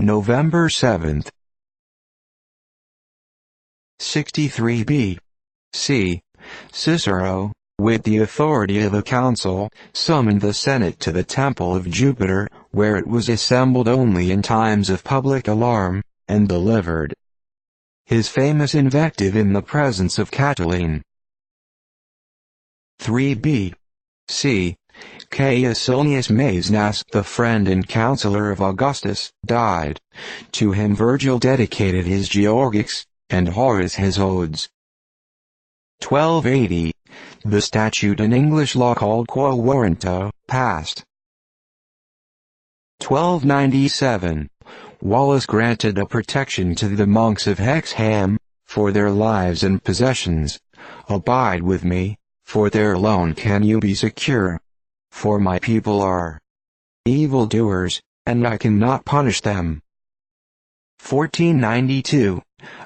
November 7th. 63 B.C. Cicero, with the authority of a consul, summoned the Senate to the temple of Jupiter, where it was assembled only in times of public alarm, and delivered his famous invective in the presence of Cataline. 3 B.C. Caius Cilnius Maecenas, the friend and counselor of Augustus, died. To him Virgil dedicated his Georgics, and Horace his Odes. 1280. The statute in English law called quo warranto, passed. 1297. Wallace granted a protection to the monks of Hexham, for their lives and possessions. Abide with me, for there alone can you be secure. For my people are evildoers, and I cannot punish them. 1492.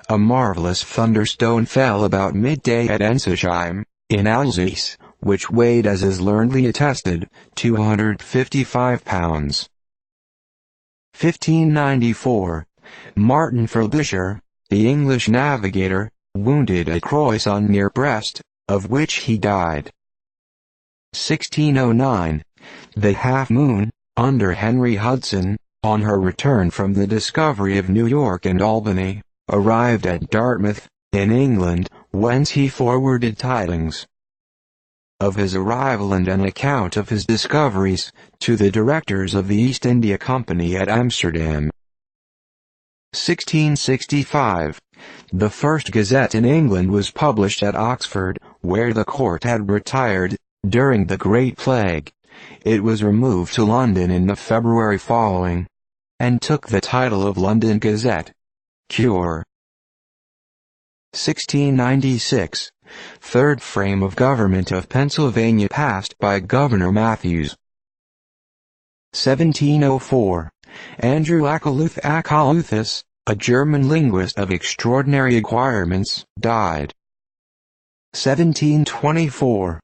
A marvelous thunderstone fell about midday at Ensisheim, in Alsace, which weighed, as is learnedly attested, 255 pounds. 1594. Martin Frobisher, the English navigator, wounded at Croyson near Brest, of which he died. 1609. The Half Moon, under Henry Hudson, on her return from the discovery of New York and Albany, arrived at Dartmouth, in England, whence he forwarded tidings of his arrival and an account of his discoveries, to the directors of the East India Company at Amsterdam. 1665. The first Gazette in England was published at Oxford, where the court had retired, during the Great Plague. It was removed to London in the February following, and took the title of London Gazette. Cure. 1696. Third frame of government of Pennsylvania passed by Governor Matthews. 1704. Andrew Acaluthus, a German linguist of extraordinary acquirements, died. 1724.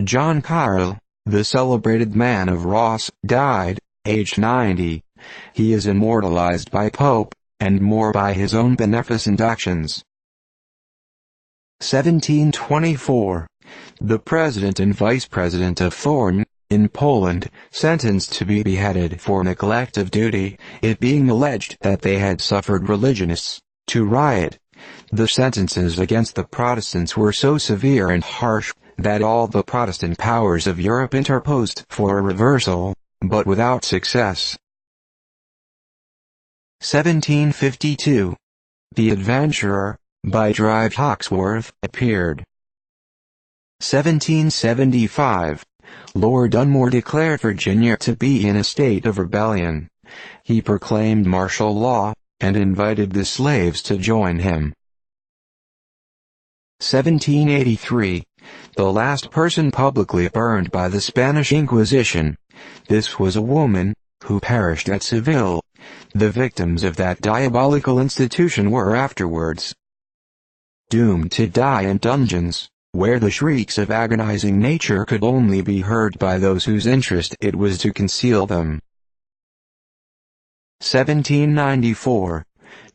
John Kyrle, the celebrated man of Ross, died, aged 90. He is immortalized by Pope, and more by his own beneficent actions. 1724. The President and Vice President of Thorn, in Poland, sentenced to be beheaded for neglect of duty, it being alleged that they had suffered religionists to riot. The sentences against the Protestants were so severe and harsh, that all the Protestant powers of Europe interposed for a reversal, but without success. 1752. The Adventurer, by Drive Hawksworth, appeared. 1775. Lord Dunmore declared Virginia to be in a state of rebellion. He proclaimed martial law, and invited the slaves to join him. 1783. The last person publicly burned by the Spanish Inquisition. This was a woman, who perished at Seville. The victims of that diabolical institution were afterwards doomed to die in dungeons, where the shrieks of agonizing nature could only be heard by those whose interest it was to conceal them. 1794.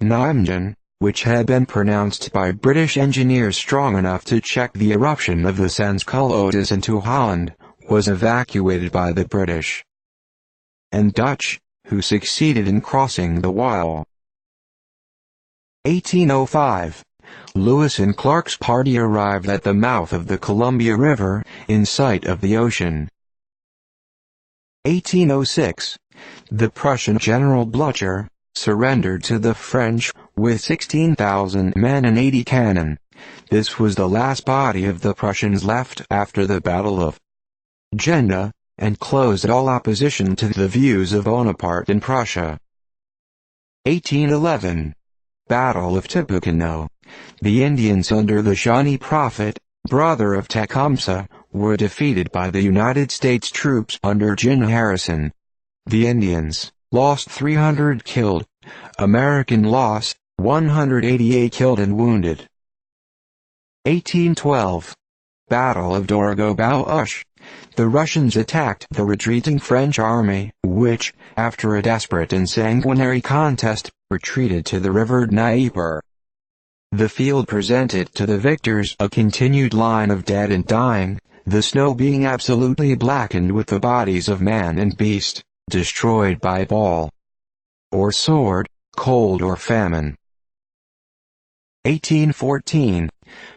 Nijmegen, which had been pronounced by British engineers strong enough to check the eruption of the Odes into Holland, was evacuated by the British and Dutch, who succeeded in crossing the Wyle. 1805. Lewis and Clark's party arrived at the mouth of the Columbia River, in sight of the ocean. 1806. The Prussian General Blücher surrendered to the French, with 16,000 men and 80 cannon. This was the last body of the Prussians left after the Battle of Jena, and closed all opposition to the views of Bonaparte in Prussia. 1811. Battle of Tippecanoe. The Indians under the Shawnee Prophet, brother of Tecumseh, were defeated by the United States troops under Jim Harrison. The Indians lost 300 killed. American loss, 188 killed and wounded. 1812. Battle of Dorogobaush. The Russians attacked the retreating French army, which, after a desperate and sanguinary contest, retreated to the river Dnieper. The field presented to the victors a continued line of dead and dying, the snow being absolutely blackened with the bodies of man and beast, destroyed by ball or sword, cold or famine. 1814.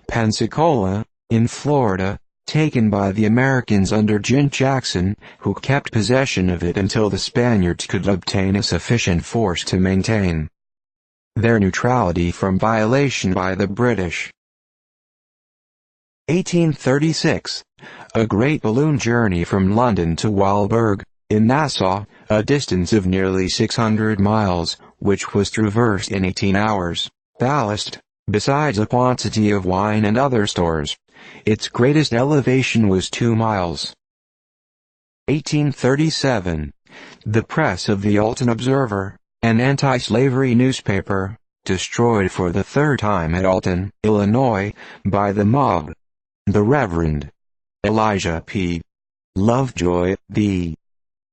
Pensacola, in Florida, taken by the Americans under Jim Jackson, who kept possession of it until the Spaniards could obtain a sufficient force to maintain their neutrality from violation by the British. 1836. A great balloon journey from London to Walberg, in Nassau, a distance of nearly 600 miles, which was traversed in 18 hours, ballast, besides a quantity of wine and other stores. Its greatest elevation was 2 miles. 1837. The press of the Alton Observer, an anti-slavery newspaper, destroyed for the third time at Alton, Illinois, by the mob. The Reverend Elijah P. Lovejoy, the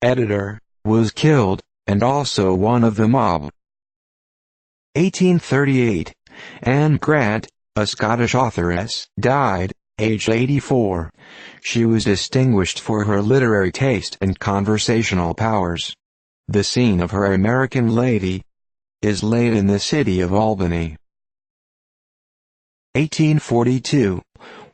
editor, was killed, and also one of the mob. 1838. Anne Grant, a Scottish authoress, died, aged 84. She was distinguished for her literary taste and conversational powers. The scene of her American Lady is laid in the city of Albany. 1842.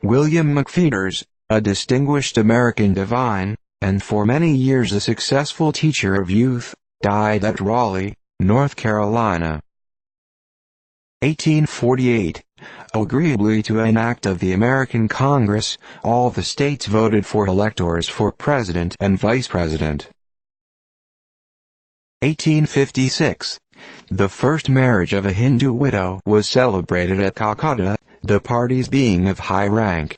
William McFeeters, a distinguished American divine, and for many years a successful teacher of youth, died at Raleigh, North Carolina. 1848. Agreeably to an act of the American Congress, all the states voted for electors for president and vice president. 1856. The first marriage of a Hindu widow was celebrated at Calcutta, the parties being of high rank.